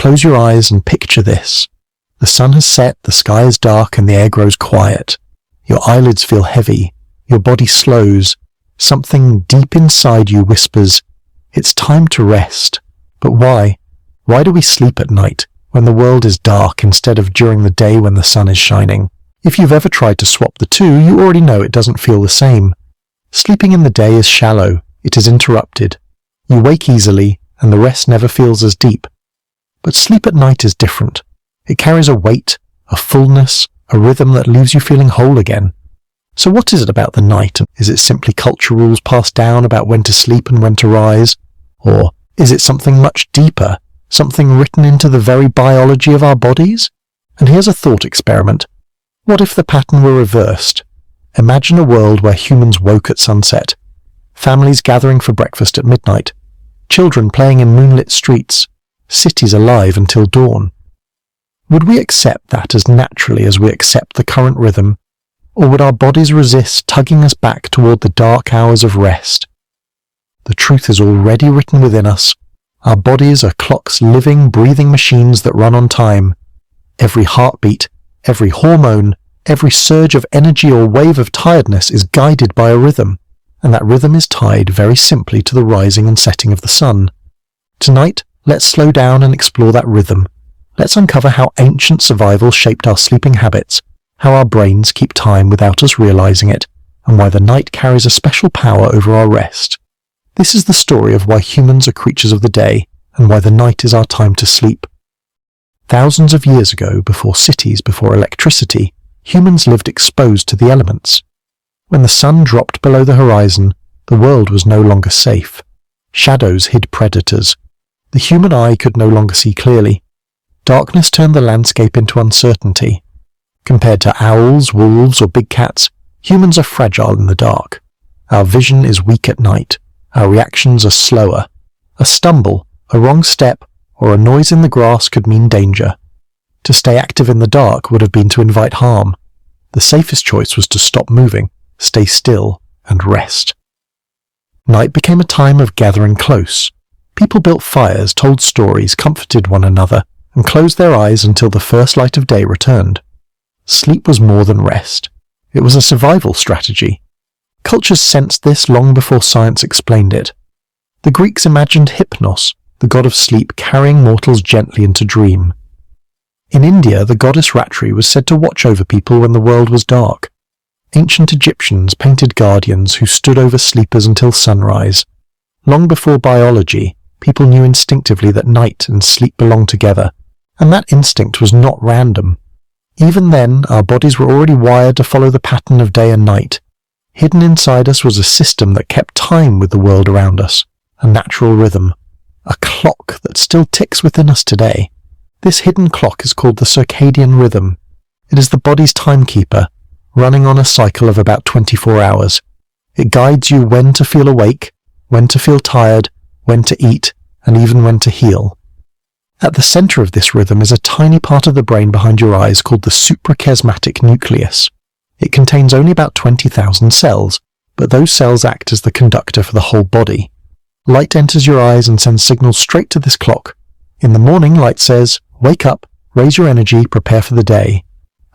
Close your eyes and picture this. The sun has set, the sky is dark, and the air grows quiet. Your eyelids feel heavy. Your body slows. Something deep inside you whispers, "It's time to rest." But why? Why do we sleep at night, when the world is dark, instead of during the day when the sun is shining? If you've ever tried to swap the two, you already know it doesn't feel the same. Sleeping in the day is shallow. It is interrupted. You wake easily, and the rest never feels as deep. But sleep at night is different. It carries a weight, a fullness, a rhythm that leaves you feeling whole again. So what is it about the night? Is it simply culture rules passed down about when to sleep and when to rise? Or is it something much deeper, something written into the very biology of our bodies? And here's a thought experiment. What if the pattern were reversed? Imagine a world where humans woke at sunset, families gathering for breakfast at midnight, children playing in moonlit streets, cities alive until dawn. Would we accept that as naturally as we accept the current rhythm, or would our bodies resist, tugging us back toward the dark hours of rest? The truth is already written within us. Our bodies are clocks, living, breathing machines that run on time. Every heartbeat, every hormone, every surge of energy or wave of tiredness is guided by a rhythm, and that rhythm is tied very simply to the rising and setting of the sun. Tonight, let's slow down and explore that rhythm. Let's uncover how ancient survival shaped our sleeping habits, how our brains keep time without us realizing it, and why the night carries a special power over our rest. This is the story of why humans are creatures of the day, and why the night is our time to sleep. Thousands of years ago, before cities, before electricity, humans lived exposed to the elements. When the sun dropped below the horizon, the world was no longer safe. Shadows hid predators. The human eye could no longer see clearly. Darkness turned the landscape into uncertainty. Compared to owls, wolves, or big cats, humans are fragile in the dark. Our vision is weak at night. Our reactions are slower. A stumble, a wrong step, or a noise in the grass could mean danger. To stay active in the dark would have been to invite harm. The safest choice was to stop moving, stay still, and rest. Night became a time of gathering close. People built fires, told stories, comforted one another, and closed their eyes until the first light of day returned. Sleep was more than rest. It was a survival strategy. Cultures sensed this long before science explained it. The Greeks imagined Hypnos, the god of sleep, carrying mortals gently into dream. In India, the goddess Ratri was said to watch over people when the world was dark. Ancient Egyptians painted guardians who stood over sleepers until sunrise. Long before biology, people knew instinctively that night and sleep belonged together, and that instinct was not random. Even then, our bodies were already wired to follow the pattern of day and night. Hidden inside us was a system that kept time with the world around us, a natural rhythm, a clock that still ticks within us today. This hidden clock is called the circadian rhythm. It is the body's timekeeper, running on a cycle of about 24 hours. It guides you when to feel awake, when to feel tired, when to eat, and even when to heal. At the center of this rhythm is a tiny part of the brain behind your eyes called the suprachiasmatic nucleus. It contains only about 20,000 cells, but those cells act as the conductor for the whole body. Light enters your eyes and sends signals straight to this clock. In the morning, light says, "Wake up, raise your energy, prepare for the day."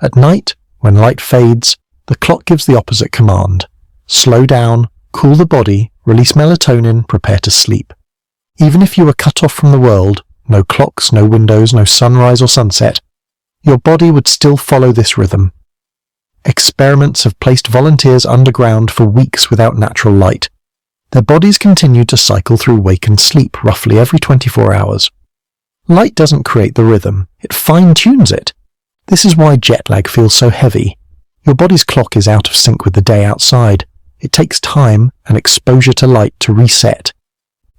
At night, when light fades, the clock gives the opposite command. Slow down, cool the body, release melatonin, prepare to sleep. Even if you were cut off from the world, no clocks, no windows, no sunrise or sunset, your body would still follow this rhythm. Experiments have placed volunteers underground for weeks without natural light. Their bodies continue to cycle through wake and sleep roughly every 24 hours. Light doesn't create the rhythm, it fine-tunes it. This is why jet lag feels so heavy. Your body's clock is out of sync with the day outside. It takes time and exposure to light to reset.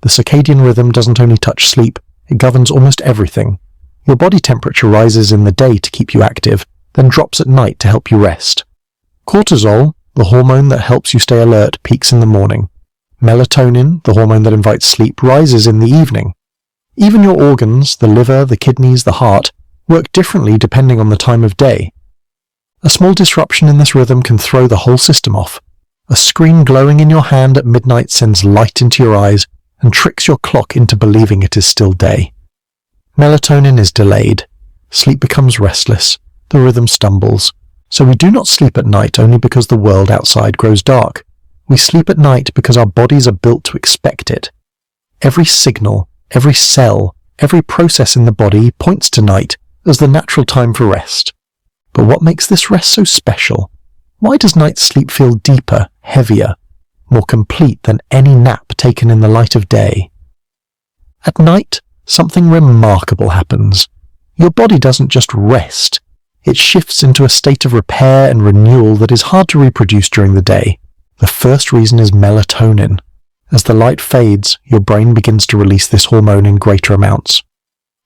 The circadian rhythm doesn't only touch sleep, it governs almost everything. Your body temperature rises in the day to keep you active, then drops at night to help you rest. Cortisol, the hormone that helps you stay alert, peaks in the morning. Melatonin, the hormone that invites sleep, rises in the evening. Even your organs, the liver, the kidneys, the heart, work differently depending on the time of day. A small disruption in this rhythm can throw the whole system off. A screen glowing in your hand at midnight sends light into your eyes and tricks your clock into believing it is still day. Melatonin is delayed. Sleep becomes restless. The rhythm stumbles. So we do not sleep at night only because the world outside grows dark. We sleep at night because our bodies are built to expect it. Every signal, every cell, every process in the body points to night as the natural time for rest. But what makes this rest so special? Why does night sleep feel deeper, heavier, more complete than any nap taken in the light of day? At night, something remarkable happens. Your body doesn't just rest. It shifts into a state of repair and renewal that is hard to reproduce during the day. The first reason is melatonin. As the light fades, your brain begins to release this hormone in greater amounts.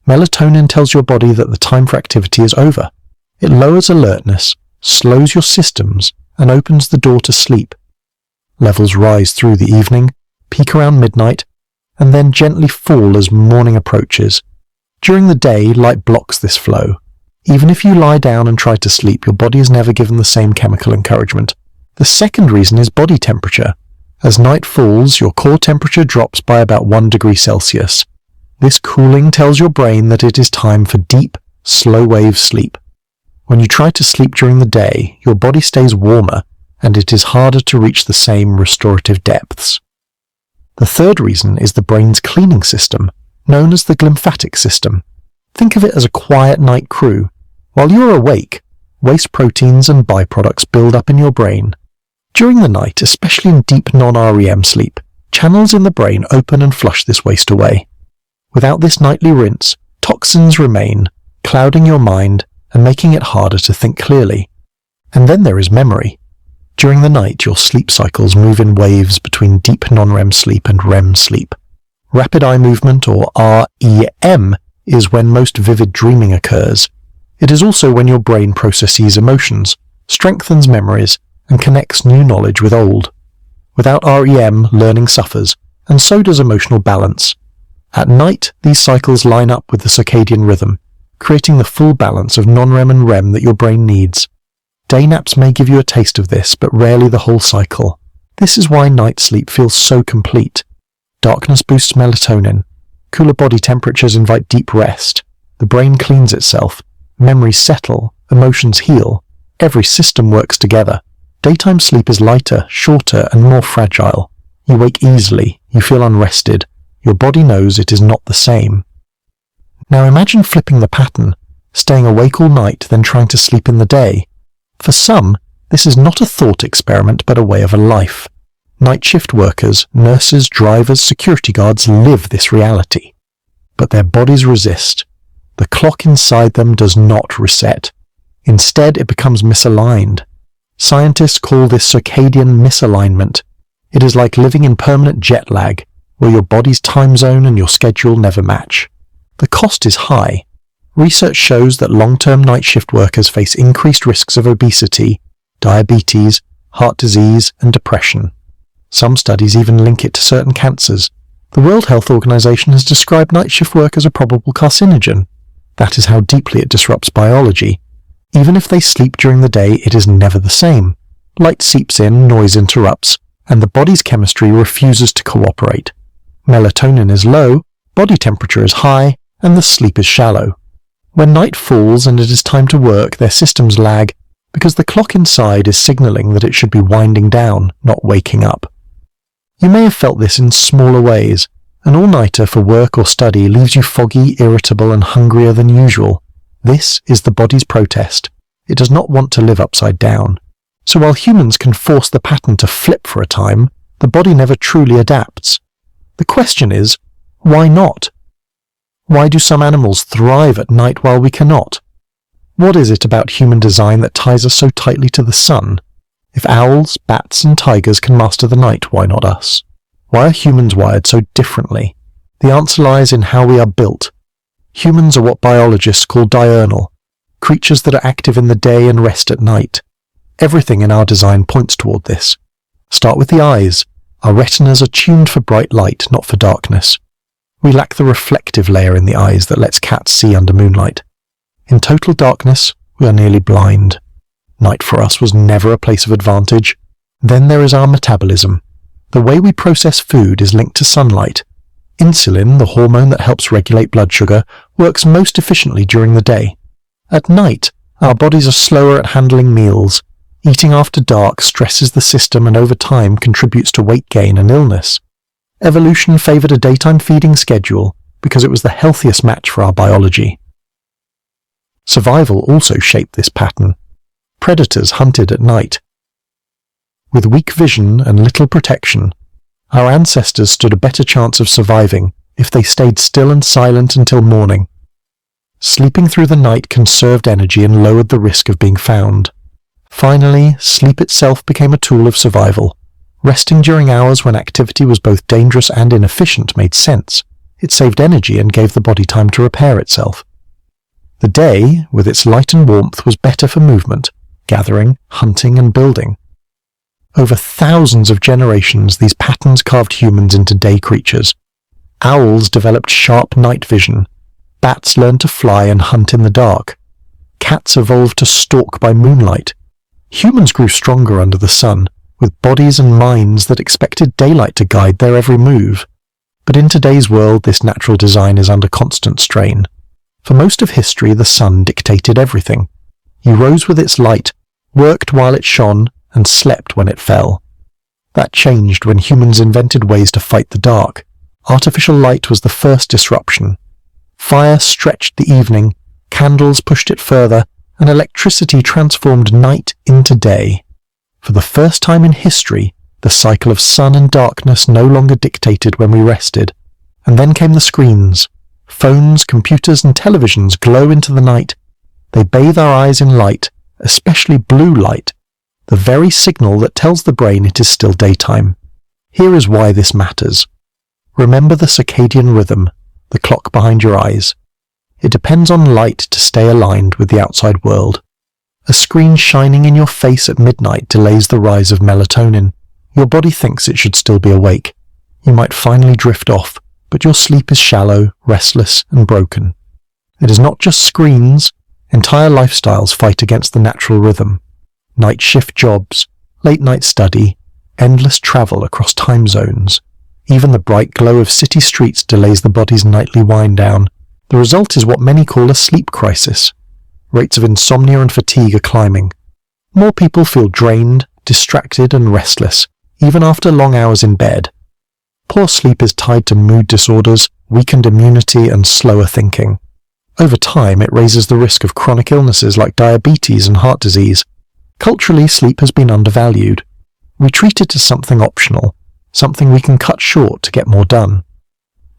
Melatonin tells your body that the time for activity is over. It lowers alertness, slows your systems, and opens the door to sleep. Levels rise through the evening, peak around midnight, and then gently fall as morning approaches. During the day, light blocks this flow. Even if you lie down and try to sleep, your body is never given the same chemical encouragement. The second reason is body temperature. As night falls, your core temperature drops by about 1 degree Celsius. This cooling tells your brain that it is time for deep, slow-wave sleep. When you try to sleep during the day, your body stays warmer, and it is harder to reach the same restorative depths. The third reason is the brain's cleaning system, known as the glymphatic system. Think of it as a quiet night crew. While you are awake, waste proteins and byproducts build up in your brain. During the night, especially in deep non-REM sleep, channels in the brain open and flush this waste away. Without this nightly rinse, toxins remain, clouding your mind and making it harder to think clearly. And then there is memory. During the night, your sleep cycles move in waves between deep non-REM sleep and REM sleep. Rapid eye movement, or REM, is when most vivid dreaming occurs. It is also when your brain processes emotions, strengthens memories, and connects new knowledge with old. Without REM, learning suffers, and so does emotional balance. At night, these cycles line up with the circadian rhythm, creating the full balance of non-REM and REM that your brain needs. Day naps may give you a taste of this, but rarely the whole cycle. This is why night sleep feels so complete. Darkness boosts melatonin. Cooler body temperatures invite deep rest. The brain cleans itself. Memories settle. Emotions heal. Every system works together. Daytime sleep is lighter, shorter, and more fragile. You wake easily. You feel unrested. Your body knows it is not the same. Now imagine flipping the pattern, staying awake all night, then trying to sleep in the day. For some, this is not a thought experiment, but a way of a life. Night shift workers, nurses, drivers, security guards live this reality. But their bodies resist. The clock inside them does not reset. Instead, it becomes misaligned. Scientists call this circadian misalignment. It is like living in permanent jet lag, where your body's time zone and your schedule never match. The cost is high. Research shows that long-term night shift workers face increased risks of obesity, diabetes, heart disease, and depression. Some studies even link it to certain cancers. The World Health Organization has described night shift work as a probable carcinogen. That is how deeply it disrupts biology. Even if they sleep during the day, it is never the same. Light seeps in, noise interrupts, and the body's chemistry refuses to cooperate. Melatonin is low, body temperature is high, and the sleep is shallow. When night falls and it is time to work, their systems lag because the clock inside is signaling that it should be winding down, not waking up. You may have felt this in smaller ways. An all-nighter for work or study leaves you foggy, irritable, and hungrier than usual. This is the body's protest. It does not want to live upside down. So while humans can force the pattern to flip for a time, the body never truly adapts. The question is, why not? Why do some animals thrive at night while we cannot? What is it about human design that ties us so tightly to the sun? If owls, bats, and tigers can master the night, why not us? Why are humans wired so differently? The answer lies in how we are built. Humans are what biologists call diurnal, creatures that are active in the day and rest at night. Everything in our design points toward this. Start with the eyes. Our retinas are tuned for bright light, not for darkness. We lack the reflective layer in the eyes that lets cats see under moonlight. In total darkness, we are nearly blind. Night for us was never a place of advantage. Then there is our metabolism. The way we process food is linked to sunlight. Insulin, the hormone that helps regulate blood sugar, works most efficiently during the day. At night, our bodies are slower at handling meals. Eating after dark stresses the system and over time contributes to weight gain and illness. Evolution favored a daytime feeding schedule because it was the healthiest match for our biology. Survival also shaped this pattern. Predators hunted at night. With weak vision and little protection, our ancestors stood a better chance of surviving if they stayed still and silent until morning. Sleeping through the night conserved energy and lowered the risk of being found. Finally, sleep itself became a tool of survival. Resting during hours when activity was both dangerous and inefficient made sense. It saved energy and gave the body time to repair itself. The day, with its light and warmth, was better for movement, gathering, hunting, and building. Over thousands of generations, these patterns carved humans into day creatures. Owls developed sharp night vision. Bats learned to fly and hunt in the dark. Cats evolved to stalk by moonlight. Humans grew stronger under the sun, with bodies and minds that expected daylight to guide their every move. But in today's world, this natural design is under constant strain. For most of history, the sun dictated everything. You rose with its light, worked while it shone, and slept when it fell. That changed when humans invented ways to fight the dark. Artificial light was the first disruption. Fire stretched the evening, candles pushed it further, and electricity transformed night into day. For the first time in history, the cycle of sun and darkness no longer dictated when we rested. And then came the screens. Phones, computers, and televisions glow into the night. They bathe our eyes in light, especially blue light, the very signal that tells the brain it is still daytime. Here is why this matters. Remember the circadian rhythm, the clock behind your eyes. It depends on light to stay aligned with the outside world. A screen shining in your face at midnight delays the rise of melatonin. Your body thinks it should still be awake. You might finally drift off, but your sleep is shallow, restless, and broken. It is not just screens. Entire lifestyles fight against the natural rhythm. Night shift jobs, late night study, endless travel across time zones. Even the bright glow of city streets delays the body's nightly wind down. The result is what many call a sleep crisis. Rates of insomnia and fatigue are climbing. More people feel drained, distracted, and restless, even after long hours in bed. Poor sleep is tied to mood disorders, weakened immunity, and slower thinking. Over time, it raises the risk of chronic illnesses like diabetes and heart disease. Culturally, sleep has been undervalued. We treat it as something optional, something we can cut short to get more done.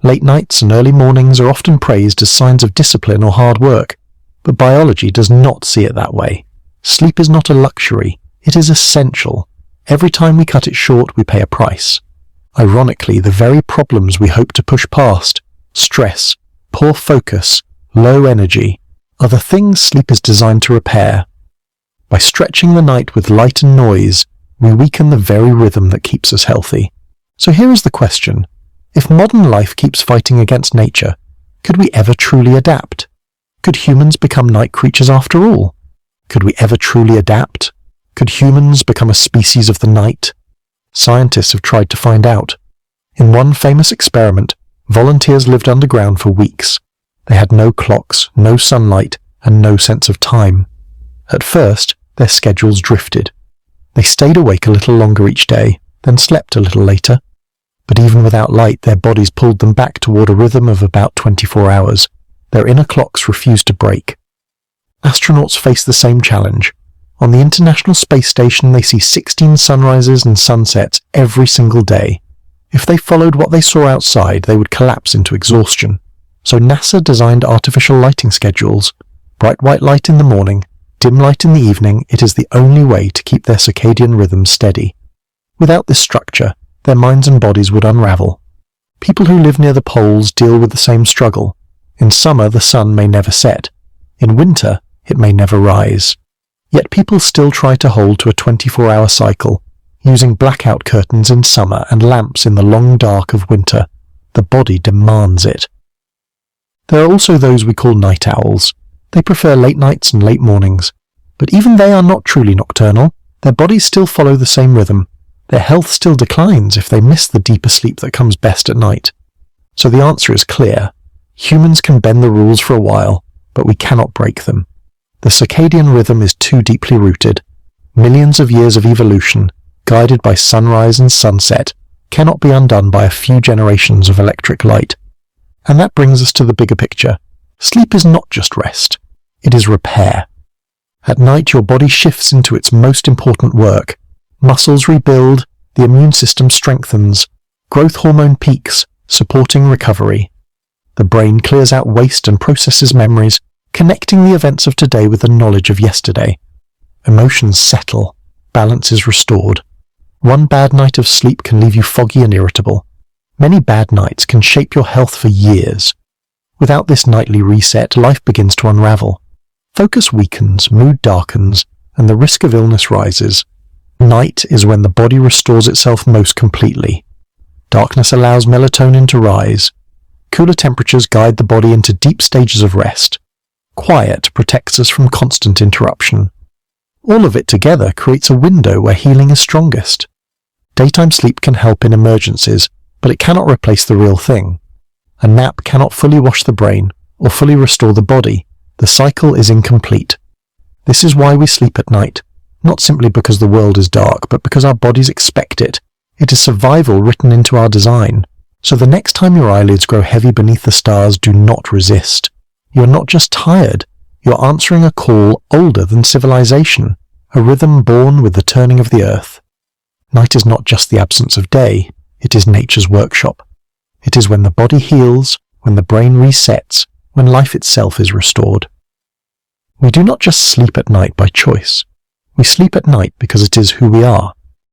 Late nights and early mornings are often praised as signs of discipline or hard work, but biology does not see it that way. Sleep is not a luxury, it is essential. Every time we cut it short, we pay a price. Ironically, the very problems we hope to push past, stress, poor focus, low energy, are the things sleep is designed to repair. By stretching the night with light and noise, we weaken the very rhythm that keeps us healthy. So here is the question. If modern life keeps fighting against nature, could we ever truly adapt? Could humans become night creatures after all? Could we ever truly adapt? Could humans become a species of the night? Scientists have tried to find out. In one famous experiment, volunteers lived underground for weeks. They had no clocks, no sunlight, and no sense of time. At first, their schedules drifted. They stayed awake a little longer each day, then slept a little later. But even without light, their bodies pulled them back toward a rhythm of about 24 hours. Their inner clocks refused to break. Astronauts face the same challenge. On the International Space Station, they see 16 sunrises and sunsets every single day. If they followed what they saw outside, they would collapse into exhaustion. So NASA designed artificial lighting schedules. Bright white light in the morning, dim light in the evening. It is the only way to keep their circadian rhythms steady. Without this structure, their minds and bodies would unravel. People who live near the poles deal with the same struggle. In summer, the sun may never set. In winter, it may never rise. Yet people still try to hold to a 24-hour cycle, using blackout curtains in summer and lamps in the long dark of winter. The body demands it. There are also those we call night owls. They prefer late nights and late mornings. But even they are not truly nocturnal. Their bodies still follow the same rhythm. Their health still declines if they miss the deeper sleep that comes best at night. So the answer is clear. Humans can bend the rules for a while, but we cannot break them. The circadian rhythm is too deeply rooted. Millions of years of evolution, guided by sunrise and sunset, cannot be undone by a few generations of electric light. And that brings us to the bigger picture. Sleep is not just rest. It is repair. At night, your body shifts into its most important work. Muscles rebuild, the immune system strengthens, growth hormone peaks, supporting recovery. The brain clears out waste and processes memories, connecting the events of today with the knowledge of yesterday. Emotions settle, balance is restored. One bad night of sleep can leave you foggy and irritable. Many bad nights can shape your health for years. Without this nightly reset, life begins to unravel. Focus weakens, mood darkens, and the risk of illness rises. Night is when the body restores itself most completely. Darkness allows melatonin to rise. Cooler temperatures guide the body into deep stages of rest. Quiet protects us from constant interruption. All of it together creates a window where healing is strongest. Daytime sleep can help in emergencies, but it cannot replace the real thing. A nap cannot fully wash the brain or fully restore the body. The cycle is incomplete. This is why we sleep at night, not simply because the world is dark, but because our bodies expect it. It is survival written into our design. So the next time your eyelids grow heavy beneath the stars, do not resist. You're not just tired, you're answering a call older than civilization, a rhythm born with the turning of the earth. Night is not just the absence of day, it is nature's workshop. It is when the body heals, when the brain resets, when life itself is restored. We do not just sleep at night by choice. We sleep at night because it is who we are.